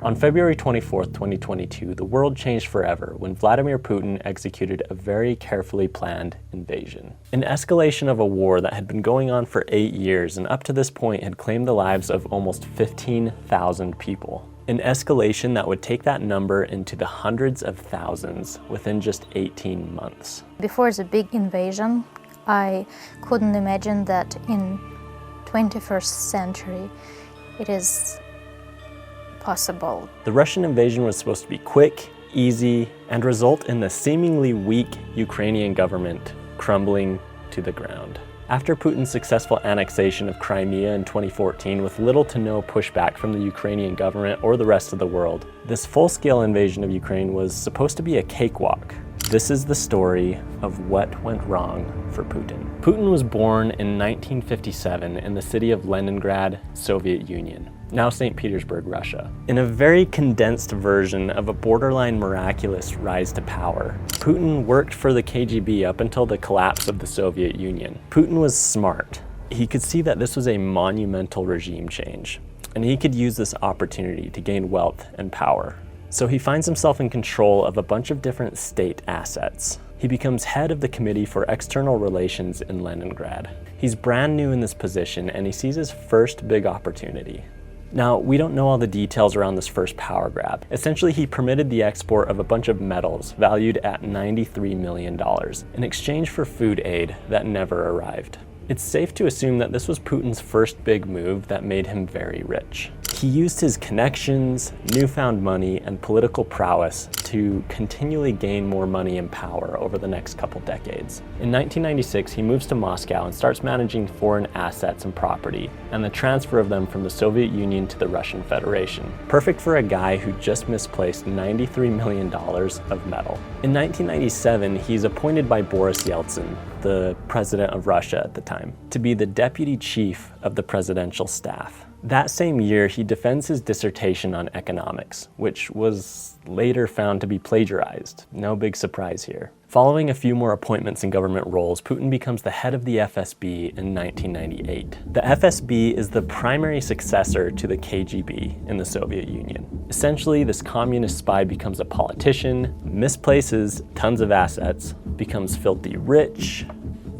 On February 24, 2022, the world changed forever when Vladimir Putin executed a very carefully planned invasion. An escalation of a war that had been going on for 8 years and up to this point had claimed the lives of almost 15,000 people. An escalation that would take that number into the hundreds of thousands within just 18 months. Before the big invasion, I couldn't imagine that in 21st century it is possible. The Russian invasion was supposed to be quick, easy, and result in the seemingly weak Ukrainian government crumbling to the ground. After Putin's successful annexation of Crimea in 2014 with little to no pushback from the Ukrainian government or the rest of the world, this full-scale invasion of Ukraine was supposed to be a cakewalk. This is the story of what went wrong for Putin. Putin was born in 1957 in the city of Leningrad, Soviet Union, now St. Petersburg, Russia. In a very condensed version of a borderline miraculous rise to power, Putin worked for the KGB up until the collapse of the Soviet Union. Putin was smart. He could see that this was a monumental regime change, and he could use this opportunity to gain wealth and power. So he finds himself in control of a bunch of different state assets. He becomes head of the Committee for External Relations in Leningrad. He's brand new in this position and he sees his first big opportunity. Now, we don't know all the details around this first power grab. Essentially, he permitted the export of a bunch of metals valued at $93 million in exchange for food aid that never arrived. It's safe to assume that this was Putin's first big move that made him very rich. He used his connections, newfound money, and political prowess to continually gain more money and power over the next couple decades. In 1996, he moves to Moscow and starts managing foreign assets and property, and the transfer of them from the Soviet Union to the Russian Federation. Perfect for a guy who just misplaced $93 million of metal. In 1997, he's appointed by Boris Yeltsin, the president of Russia at the time, to be the deputy chief of the presidential staff. That same year, he defends his dissertation on economics, which was later found to be plagiarized. No big surprise here. Following a few more appointments in government roles, Putin becomes the head of the FSB in 1998. The FSB is the primary successor to the KGB in the Soviet Union. Essentially, this communist spy becomes a politician, misplaces tons of assets, becomes filthy rich,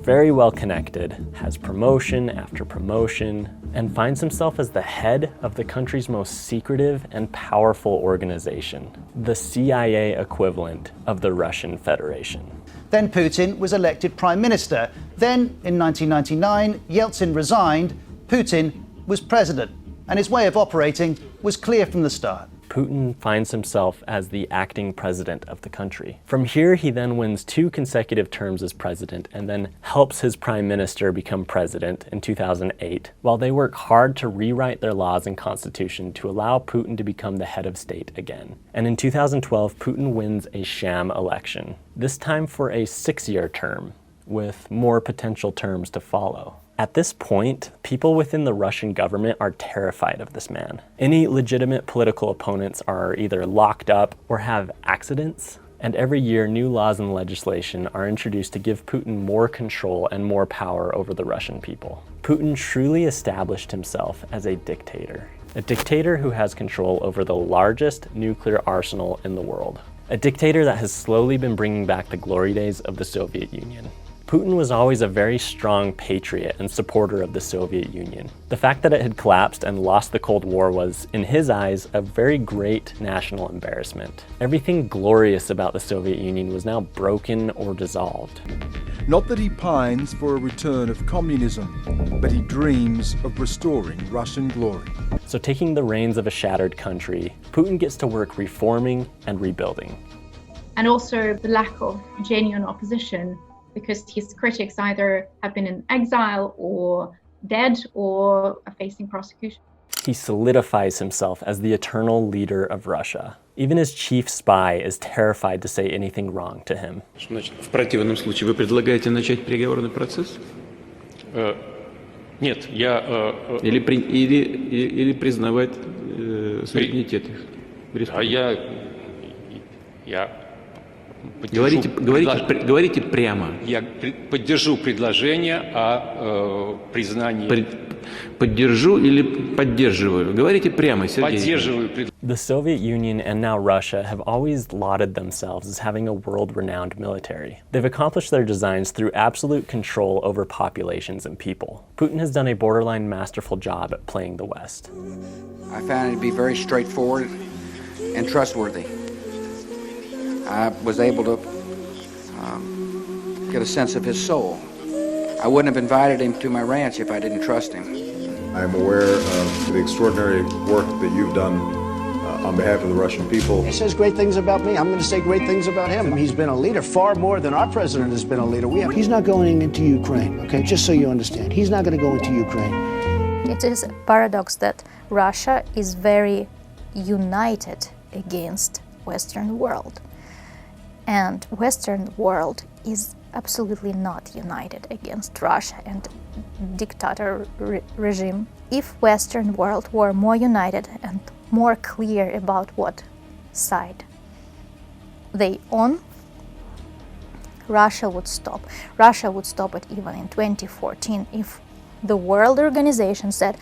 very well connected, has promotion after promotion, and finds himself as the head of the country's most secretive and powerful organization, the CIA equivalent of the Russian Federation. Then Putin was elected prime minister. Then, in 1999, Yeltsin resigned, Putin was president, and his way of operating was clear from the start. Putin finds himself as the acting president of the country. From here, he then wins 2 consecutive terms as president and then helps his prime minister become president in 2008, while they work hard to rewrite their laws and constitution to allow Putin to become the head of state again. And in 2012, Putin wins a sham election, this time for a 6-year term, with more potential terms to follow. At this point, people within the Russian government are terrified of this man. Any legitimate political opponents are either locked up or have accidents, and every year new laws and legislation are introduced to give Putin more control and more power over the Russian people. Putin truly established himself as a dictator who has control over the largest nuclear arsenal in the world. A dictator that has slowly been bringing back the glory days of the Soviet Union. Putin was always a very strong patriot and supporter of the Soviet Union. The fact that it had collapsed and lost the Cold War was, in his eyes, a very great national embarrassment. Everything glorious about the Soviet Union was now broken or dissolved. Not that he pines for a return of communism, but he dreams of restoring Russian glory. So taking the reins of a shattered country, Putin gets to work reforming and rebuilding. And also the lack of genuine opposition, because his critics either have been in exile or dead or are facing prosecution. He solidifies himself as the eternal leader of Russia. Even his chief spy is terrified to say anything wrong to him. В противном случае вы предлагаете начать переговорный процесс? Нет, я... Или признавать суверенитет их. А я Говорите прямо. Я поддержу предложение о признании поддержу или поддерживаю? Говорите прямо, Сергей. Поддерживаю. The Soviet Union and now Russia have always lauded themselves as having a world-renowned military. They've accomplished their designs through absolute control over populations and people. Putin has done a borderline masterful job at playing the West. I found it to be very straightforward and trustworthy. I was able to get a sense of his soul. I wouldn't have invited him to my ranch if I didn't trust him. I'm aware of the extraordinary work that you've done on behalf of the Russian people. He says great things about me. I'm going to say great things about him. He's been a leader far more than our president has been a leader. He's not going into Ukraine, okay? Just so you understand. He's not going to go into Ukraine. It is a paradox that Russia is very united against Western world. And Western world is absolutely not united against Russia and dictator regime. If Western world were more united and more clear about what side they on, Russia would stop. Russia would stop it even in 2014 if the World Organization said,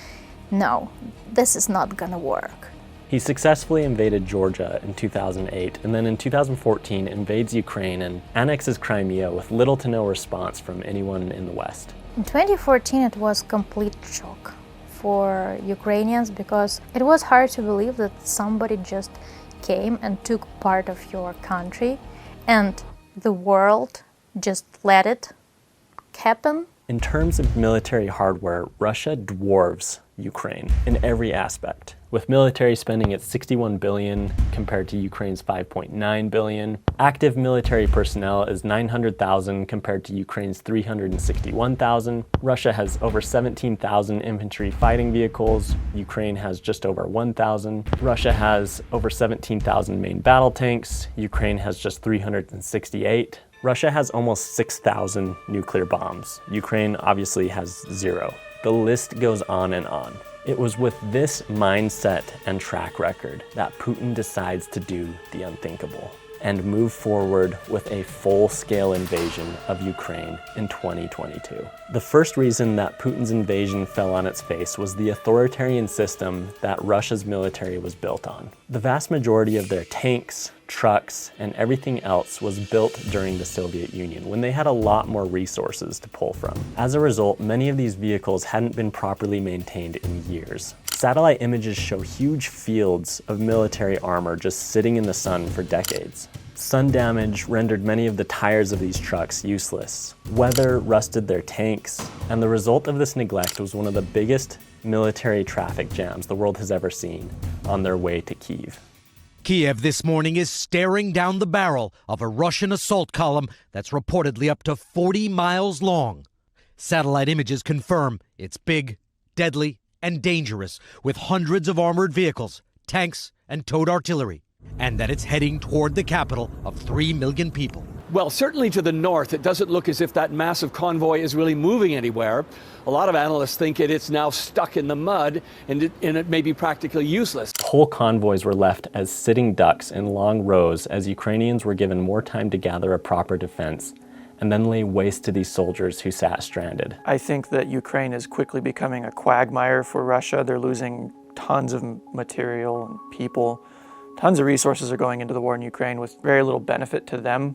no, this is not gonna work. He successfully invaded Georgia in 2008, and then in 2014 invades Ukraine and annexes Crimea with little to no response from anyone in the West. In 2014 it was complete shock for Ukrainians because it was hard to believe that somebody just came and took part of your country and the world just let it happen. In terms of military hardware, Russia dwarfs Ukraine in every aspect, with military spending at $61 billion compared to Ukraine's $5.9 billion. Active military personnel is 900,000 compared to Ukraine's 361,000. Russia has over 17,000 infantry fighting vehicles. Ukraine has just over 1,000. Russia has over 17,000 main battle tanks. Ukraine has just 368. Russia has almost 6,000 nuclear bombs. Ukraine obviously has 0. The list goes on and on. It was with this mindset and track record that Putin decides to do the unthinkable and move forward with a full-scale invasion of Ukraine in 2022. The first reason that Putin's invasion fell on its face was the authoritarian system that Russia's military was built on. The vast majority of their tanks, trucks, and everything else was built during the Soviet Union, when they had a lot more resources to pull from. As a result, many of these vehicles hadn't been properly maintained in years. Satellite images show huge fields of military armor just sitting in the sun for decades. Sun damage rendered many of the tires of these trucks useless. Weather rusted their tanks, and the result of this neglect was one of the biggest military traffic jams the world has ever seen on their way to Kyiv. Kiev this morning is staring down the barrel of a Russian assault column that's reportedly up to 40 miles long. Satellite images confirm it's big, deadly, and dangerous, with hundreds of armored vehicles, tanks, and towed artillery, and that it's heading toward the capital of 3 million people. Well, certainly to the north, it doesn't look as if that massive convoy is really moving anywhere. A lot of analysts think it's now stuck in the mud and it may be practically useless. Whole convoys were left as sitting ducks in long rows as Ukrainians were given more time to gather a proper defense and then lay waste to these soldiers who sat stranded. I think that Ukraine is quickly becoming a quagmire for Russia. They're losing tons of material and people. Tons of resources are going into the war in Ukraine with very little benefit to them,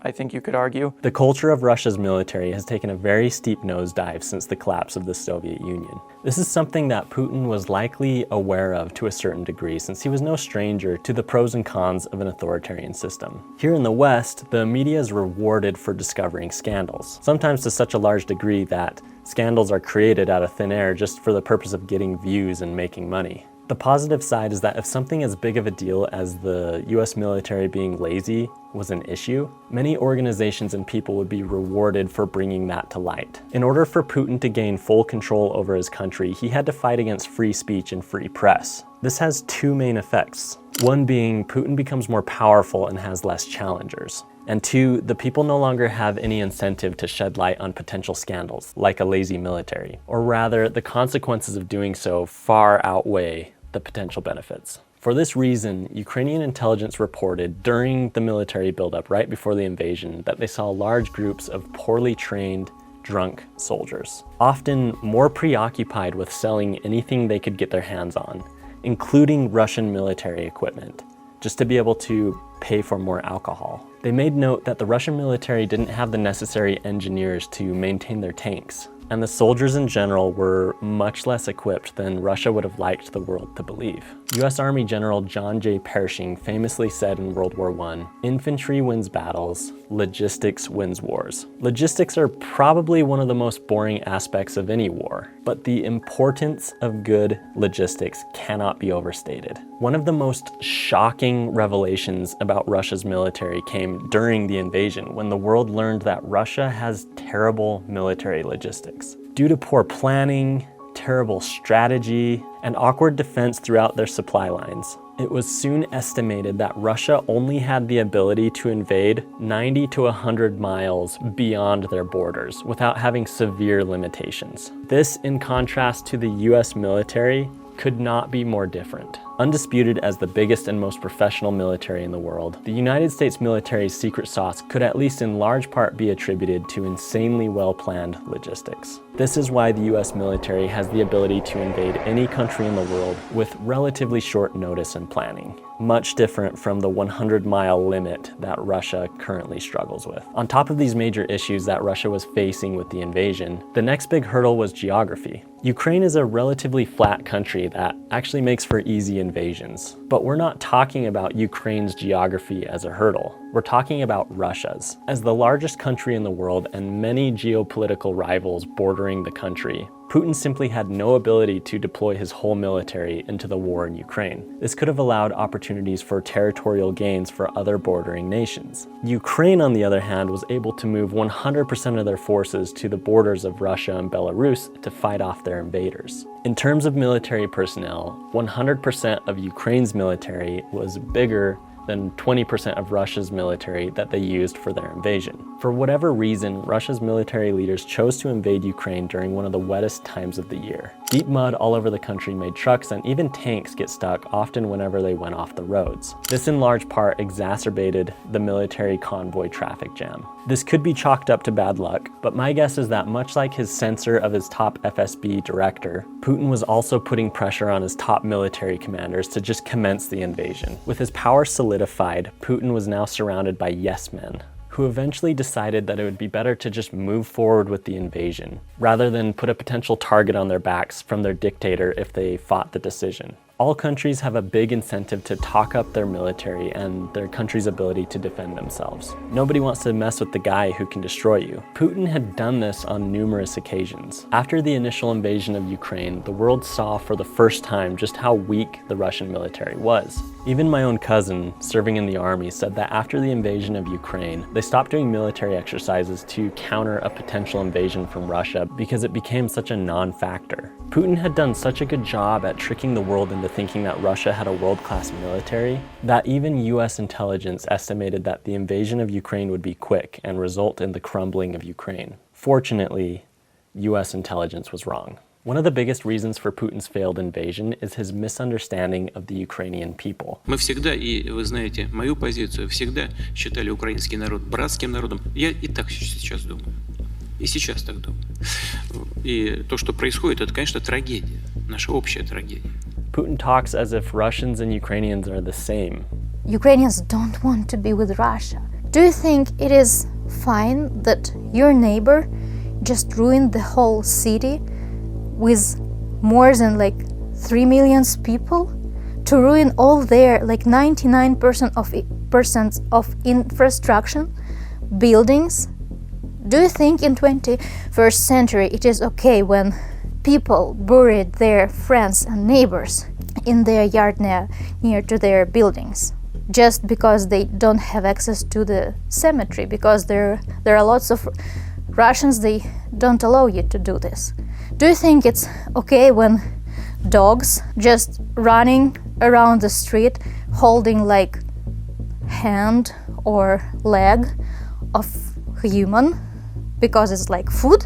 I think you could argue. The culture of Russia's military has taken a very steep nosedive since the collapse of the Soviet Union. This is something that Putin was likely aware of to a certain degree, since he was no stranger to the pros and cons of an authoritarian system. Here in the West, the media is rewarded for discovering scandals, sometimes to such a large degree that scandals are created out of thin air just for the purpose of getting views and making money. The positive side is that if something as big of a deal as the US military being lazy was an issue, many organizations and people would be rewarded for bringing that to light. In order for Putin to gain full control over his country, he had to fight against free speech and free press. This has two main effects. One being Putin becomes more powerful and has less challengers. And two, the people no longer have any incentive to shed light on potential scandals, like a lazy military. Or rather, the consequences of doing so far outweigh the potential benefits. For this reason, Ukrainian intelligence reported during the military buildup right before the invasion that they saw large groups of poorly trained, drunk soldiers, often more preoccupied with selling anything they could get their hands on, including Russian military equipment, just to be able to pay for more alcohol. They made note that the Russian military didn't have the necessary engineers to maintain their tanks, and the soldiers in general were much less equipped than Russia would have liked the world to believe. US Army General John J. Pershing famously said in World War I, "Infantry wins battles, logistics wins wars." Logistics are probably one of the most boring aspects of any war, but the importance of good logistics cannot be overstated. One of the most shocking revelations about Russia's military came during the invasion, when the world learned that Russia has terrible military logistics. Due to poor planning, terrible strategy, and awkward defense throughout their supply lines, it was soon estimated that Russia only had the ability to invade 90 to 100 miles beyond their borders without having severe limitations. This, in contrast to the US military, could not be more different. Undisputed as the biggest and most professional military in the world, the United States military's secret sauce could at least in large part be attributed to insanely well-planned logistics. This is why the US military has the ability to invade any country in the world with relatively short notice and planning, much different from the 100-mile limit that Russia currently struggles with. On top of these major issues that Russia was facing with the invasion, the next big hurdle was geography. Ukraine is a relatively flat country that actually makes for easy invasions. But we're not talking about Ukraine's geography as a hurdle. We're talking about Russia's. As the largest country in the world and many geopolitical rivals bordering the country, Putin simply had no ability to deploy his whole military into the war in Ukraine. This could have allowed opportunities for territorial gains for other bordering nations. Ukraine, on the other hand, was able to move 100% of their forces to the borders of Russia and Belarus to fight off their invaders. In terms of military personnel, 100% of Ukraine's military was bigger than 20% of Russia's military that they used for their invasion. For whatever reason, Russia's military leaders chose to invade Ukraine during one of the wettest times of the year. Deep mud all over the country made trucks and even tanks get stuck often whenever they went off the roads. This in large part exacerbated the military convoy traffic jam. This could be chalked up to bad luck, but my guess is that much like his censor of his top FSB director, Putin was also putting pressure on his top military commanders to just commence the invasion. With his power solidified, Putin was now surrounded by yes men, who eventually decided that it would be better to just move forward with the invasion, rather than put a potential target on their backs from their dictator if they fought the decision. All countries have a big incentive to talk up their military and their country's ability to defend themselves. Nobody wants to mess with the guy who can destroy you. Putin had done this on numerous occasions. After the initial invasion of Ukraine, the world saw for the first time just how weak the Russian military was. Even my own cousin, serving in the army, said that after the invasion of Ukraine, they stopped doing military exercises to counter a potential invasion from Russia because it became such a non-factor. Putin had done such a good job at tricking the world into thinking that Russia had a world-class military that even US intelligence estimated that the invasion of Ukraine would be quick and result in the crumbling of Ukraine. Fortunately, US intelligence was wrong. One of the biggest reasons for Putin's failed invasion is his misunderstanding of the Ukrainian people. Мы всегда, и вы знаете мою позицию, всегда считали украинский народ братским народом. Я и так сейчас думаю. И сейчас так думаю. И то, что происходит, это, конечно, трагедия. Наша общая трагедия. Putin talks as if Russians and Ukrainians are the same. Ukrainians don't want to be with Russia. Do you think it is fine that your neighbor just ruined the whole city with more than 3 million people, to ruin all their 99% of infrastructure, buildings? Do you think in 21st century it is okay when people buried their friends and neighbors in their yard near to their buildings, just because they don't have access to the cemetery, because there are lots of Russians, they don't allow you to do this? Do you think it's okay when dogs just running around the street holding hand or leg of human because it's like food?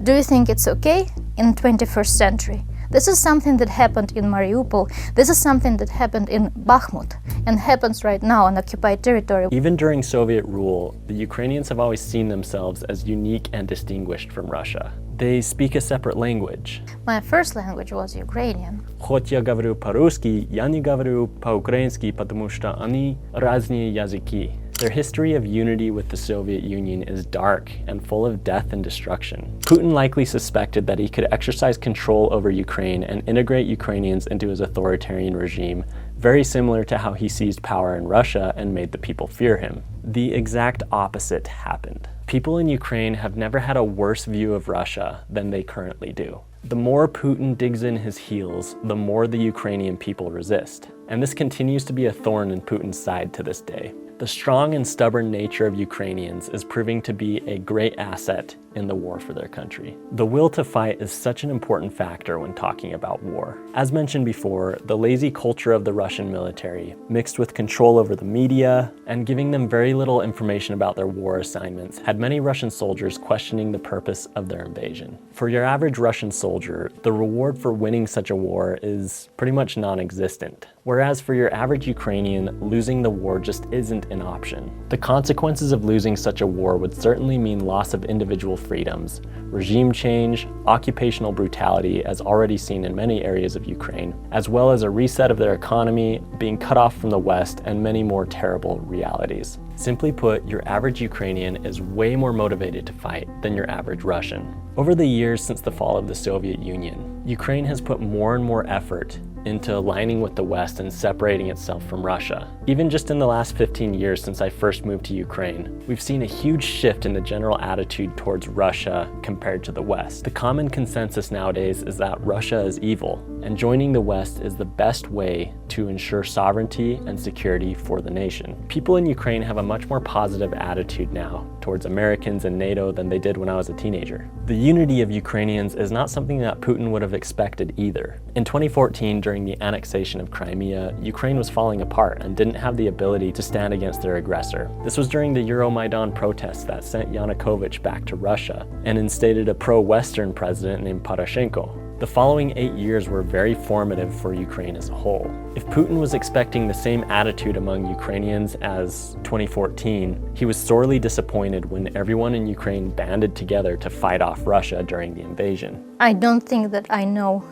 Do you think it's okay in 21st century? This is something that happened in Mariupol. This is something that happened in Bakhmut and happens right now on occupied territory. Even during Soviet rule, the Ukrainians have always seen themselves as unique and distinguished from Russia. They speak a separate language. My first language was Ukrainian. Хоть я говорю по-русски, я не говорю по-украински, потому что они разные языки. Their history of unity with the Soviet Union is dark and full of death and destruction. Putin likely suspected that he could exercise control over Ukraine and integrate Ukrainians into his authoritarian regime, very similar to how he seized power in Russia and made the people fear him. The exact opposite happened. People in Ukraine have never had a worse view of Russia than they currently do. The more Putin digs in his heels, the more the Ukrainian people resist. And this continues to be a thorn in Putin's side to this day. The strong and stubborn nature of Ukrainians is proving to be a great asset in the war for their country. The will to fight is such an important factor when talking about war. As mentioned before, the lazy culture of the Russian military, mixed with control over the media and giving them very little information about their war assignments, had many Russian soldiers questioning the purpose of their invasion. For your average Russian soldier, the reward for winning such a war is pretty much non-existent. Whereas for your average Ukrainian, losing the war just isn't an option. The consequences of losing such a war would certainly mean loss of individual freedoms, regime change, occupational brutality as already seen in many areas of Ukraine, as well as a reset of their economy, being cut off from the West, and many more terrible realities. Simply put, your average Ukrainian is way more motivated to fight than your average Russian. Over the years since the fall of the Soviet Union, Ukraine has put more and more effort into aligning with the West and separating itself from Russia. Even just in the last 15 years since I first moved to Ukraine, we've seen a huge shift in the general attitude towards Russia compared to the West. The common consensus nowadays is that Russia is evil, and joining the West is the best way to ensure sovereignty and security for the nation. People in Ukraine have a much more positive attitude now towards Americans and NATO than they did when I was a teenager. The unity of Ukrainians is not something that Putin would have expected either. In 2014, during the annexation of Crimea, Ukraine was falling apart and didn't have the ability to stand against their aggressor. This was during the Euromaidan protests that sent Yanukovych back to Russia and instated a pro-Western president named Poroshenko. The following 8 years were very formative for Ukraine as a whole. If Putin was expecting the same attitude among Ukrainians as 2014, he was sorely disappointed when everyone in Ukraine banded together to fight off Russia during the invasion. I don't think that I know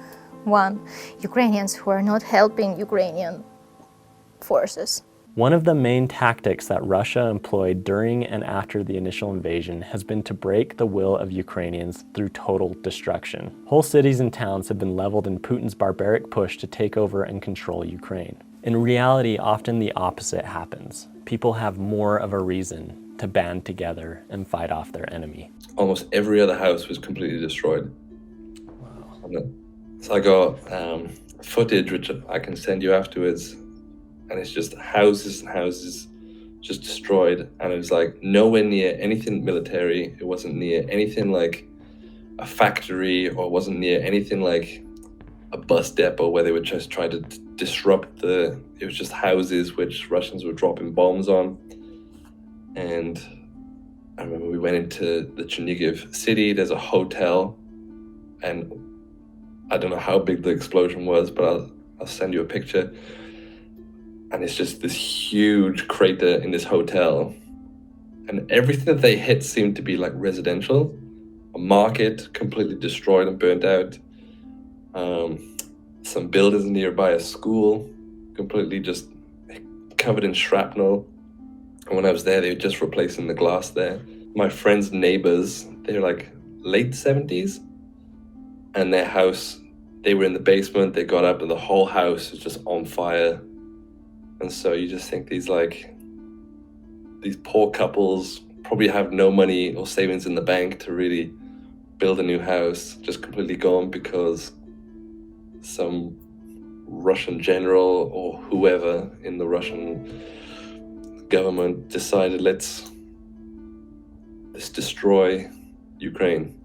Ukrainians who are not helping Ukrainian forces. One of the main tactics that Russia employed during and after the initial invasion has been to break the will of Ukrainians through total destruction. Whole cities and towns have been leveled in Putin's barbaric push to take over and control Ukraine. In reality, often the opposite happens. People have more of a reason to band together and fight off their enemy. Almost every other house was completely destroyed. Wow. So I got footage which I can send you afterwards. And it's just houses and houses just destroyed. And it was like nowhere near anything military. It wasn't near anything like a factory, or wasn't near anything like a bus depot where they would just try to disrupt it was just houses which Russians were dropping bombs on. And I remember we went into the Chernihiv city. There's a hotel, and I don't know how big the explosion was, but I'll send you a picture. And it's just this huge crater in this hotel. And everything that they hit seemed to be like residential. A market completely destroyed and burnt out. Some buildings nearby, a school completely just covered in shrapnel. And when I was there, they were just replacing the glass there. My friend's neighbors, they're like late 70s. And their house, they were in the basement. They got up and the whole house was just on fire. And so you just think these poor couples probably have no money or savings in the bank to really build a new house, just completely gone because some Russian general or whoever in the Russian government decided let's destroy Ukraine.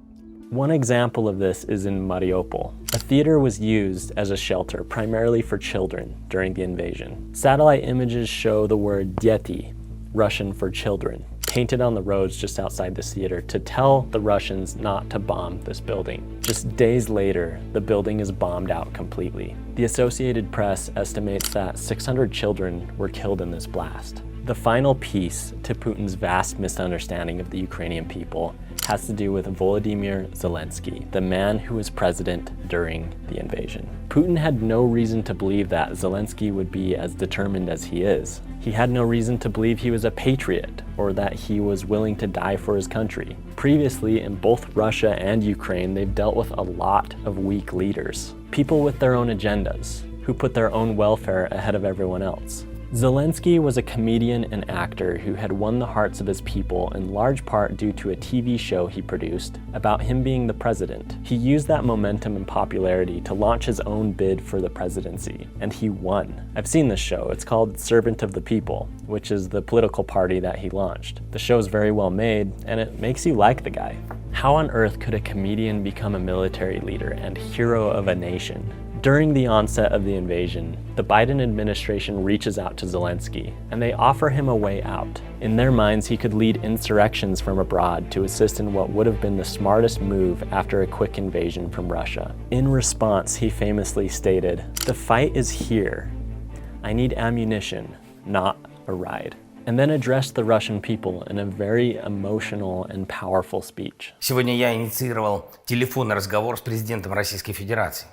One example of this is in Mariupol. A theater was used as a shelter primarily for children during the invasion. Satellite images show the word "Deti," Russian for children, painted on the roads just outside this theater to tell the Russians not to bomb this building. Just days later, the building is bombed out completely. The Associated Press estimates that 600 children were killed in this blast. The final piece to Putin's vast misunderstanding of the Ukrainian people has to do with Vladimir Zelensky, the man who was president during the invasion. Putin had no reason to believe that Zelensky would be as determined as he is. He had no reason to believe he was a patriot or that he was willing to die for his country. Previously, in both Russia and Ukraine, they've dealt with a lot of weak leaders, people with their own agendas, who put their own welfare ahead of everyone else. Zelensky was a comedian and actor who had won the hearts of his people in large part due to a TV show he produced about him being the president. He used that momentum and popularity to launch his own bid for the presidency, and he won. I've seen this show. It's called Servant of the People, which is the political party that he launched. The show's very well made, and it makes you like the guy. How on earth could a comedian become a military leader and hero of a nation? During the onset of the invasion, the Biden administration reaches out to Zelensky, and they offer him a way out. In their minds, he could lead insurrections from abroad to assist in what would have been the smartest move after a quick invasion from Russia. In response, he famously stated, "The fight is here. I need ammunition, not a ride." And then addressed the Russian people in a very emotional and powerful speech. Сегодня я инициировал телефонный разговор с президентом Российской Федерации.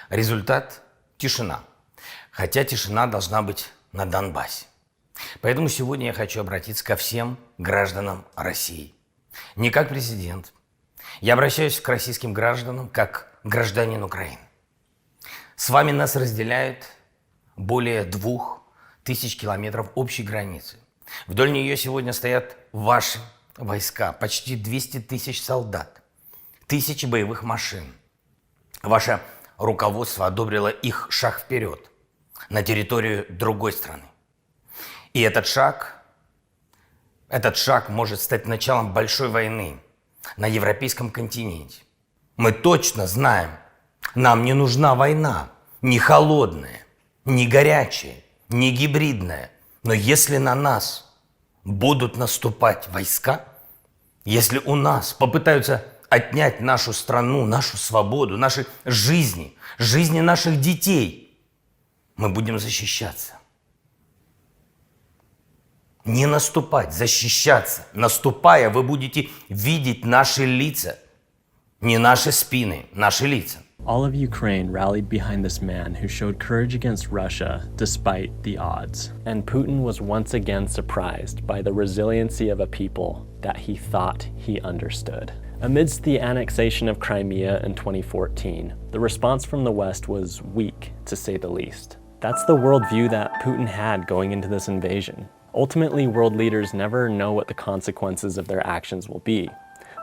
Результат – тишина. Хотя тишина должна быть на Донбассе. Поэтому сегодня я хочу обратиться ко всем гражданам России. Не как президент. Я обращаюсь к российским гражданам как гражданин Украины. С вами нас разделяет более 2000 километров общей границы. Вдоль нее сегодня стоят ваши войска, почти 200 тысяч солдат, тысячи боевых машин. Ваше руководство одобрило их шаг вперед на территорию другой страны. И этот шаг может стать началом большой войны на европейском континенте. Мы точно знаем, нам не нужна война, не холодная, не горячая, не гибридная. Но если на нас будут наступать войска, если у нас попытаются отнять нашу страну, нашу свободу, наши жизни, жизни наших детей, мы будем защищаться. Не наступать, защищаться. Наступая, вы будете видеть наши лица, не наши спины, наши лица. All of Ukraine rallied behind this man who showed courage against Russia despite the odds. And Putin was once again surprised by the resiliency of a people that he thought he understood. Amidst the annexation of Crimea in 2014, the response from the West was weak, to say the least. That's the worldview that Putin had going into this invasion. Ultimately, world leaders never know what the consequences of their actions will be.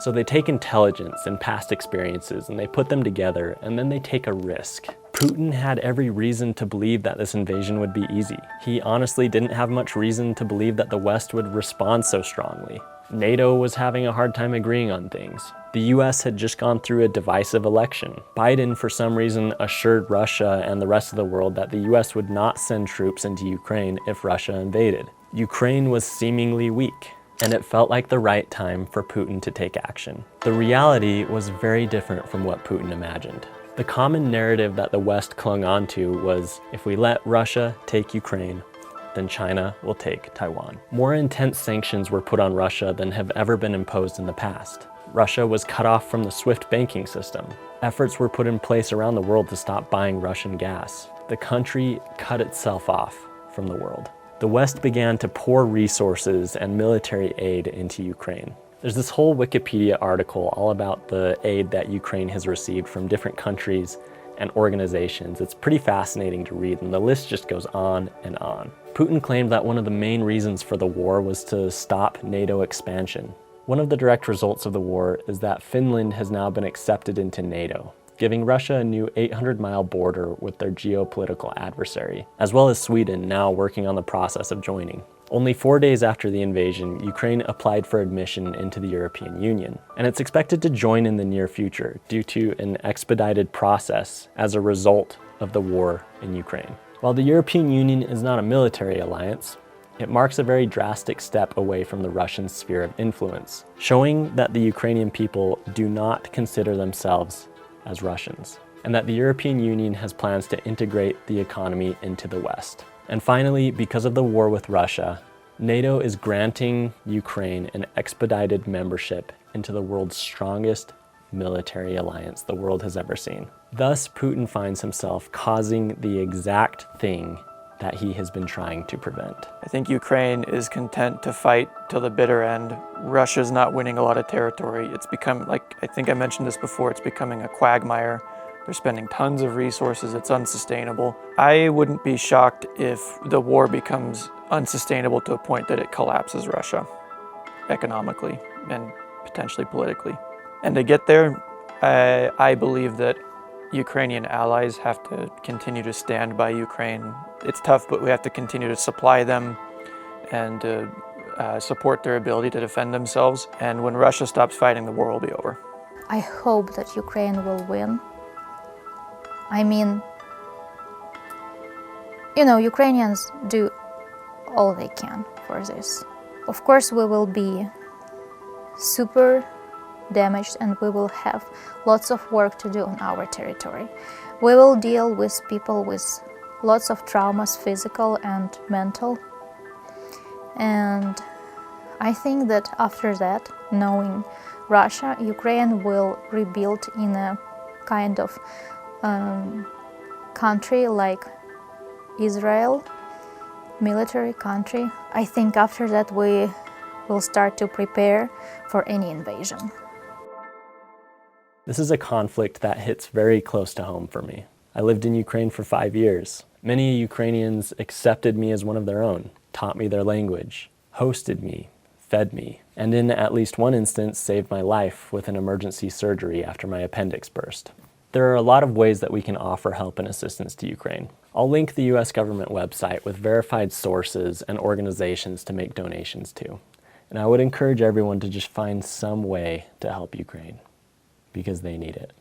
So they take intelligence and past experiences and they put them together, and then they take a risk. Putin had every reason to believe that this invasion would be easy. He honestly didn't have much reason to believe that the West would respond so strongly. NATO was having a hard time agreeing on things. The US had just gone through a divisive election. Biden, for some reason, assured Russia and the rest of the world that the US would not send troops into Ukraine if Russia invaded. Ukraine was seemingly weak, and it felt like the right time for Putin to take action. The reality was very different from what Putin imagined. The common narrative that the West clung on to was, if we let Russia take Ukraine, then China will take Taiwan. More intense sanctions were put on Russia than have ever been imposed in the past. Russia was cut off from the SWIFT banking system. Efforts were put in place around the world to stop buying Russian gas. The country cut itself off from the world. The West began to pour resources and military aid into Ukraine. There's this whole Wikipedia article all about the aid that Ukraine has received from different countries and organizations. It's pretty fascinating to read, and the list just goes on and on. Putin claimed that one of the main reasons for the war was to stop NATO expansion. One of the direct results of the war is that Finland has now been accepted into NATO, giving Russia a new 800-mile border with their geopolitical adversary, as well as Sweden now working on the process of joining. Only 4 days after the invasion, Ukraine applied for admission into the European Union, and it's expected to join in the near future due to an expedited process as a result of the war in Ukraine. While the European Union is not a military alliance, It marks a very drastic step away from the Russian sphere of influence, showing that the Ukrainian people do not consider themselves as Russians, and that the European Union has plans to integrate the economy into the West. And finally, because of the war with Russia, NATO is granting Ukraine an expedited membership into the world's strongest military alliance the world has ever seen. Thus, Putin finds himself causing the exact thing that he has been trying to prevent. I think Ukraine is content to fight till the bitter end. Russia's not winning a lot of territory. It's become, like I think I mentioned this before, it's becoming a quagmire. They're spending tons of resources. It's unsustainable. I wouldn't be shocked if the war becomes unsustainable to a point that it collapses Russia economically and potentially politically. And to get there, I believe that Ukrainian allies have to continue to stand by Ukraine. It's tough, but we have to continue to supply them and to support their ability to defend themselves. And when Russia stops fighting, the war will be over. I hope that Ukraine will win. I mean, Ukrainians do all they can for this. Of course, we will be super damaged and we will have lots of work to do on our territory. We will deal with people with lots of traumas, physical and mental. And I think that after that, knowing Russia, Ukraine will rebuild in a kind of country like Israel, military country. I think after that we will start to prepare for any invasion. This is a conflict that hits very close to home for me. I lived in Ukraine for 5 years. Many Ukrainians accepted me as one of their own, taught me their language, hosted me, fed me, and in at least one instance saved my life with an emergency surgery after my appendix burst. There are a lot of ways that we can offer help and assistance to Ukraine. I'll link the US government website with verified sources and organizations to make donations to. And I would encourage everyone to just find some way to help Ukraine, because they need it.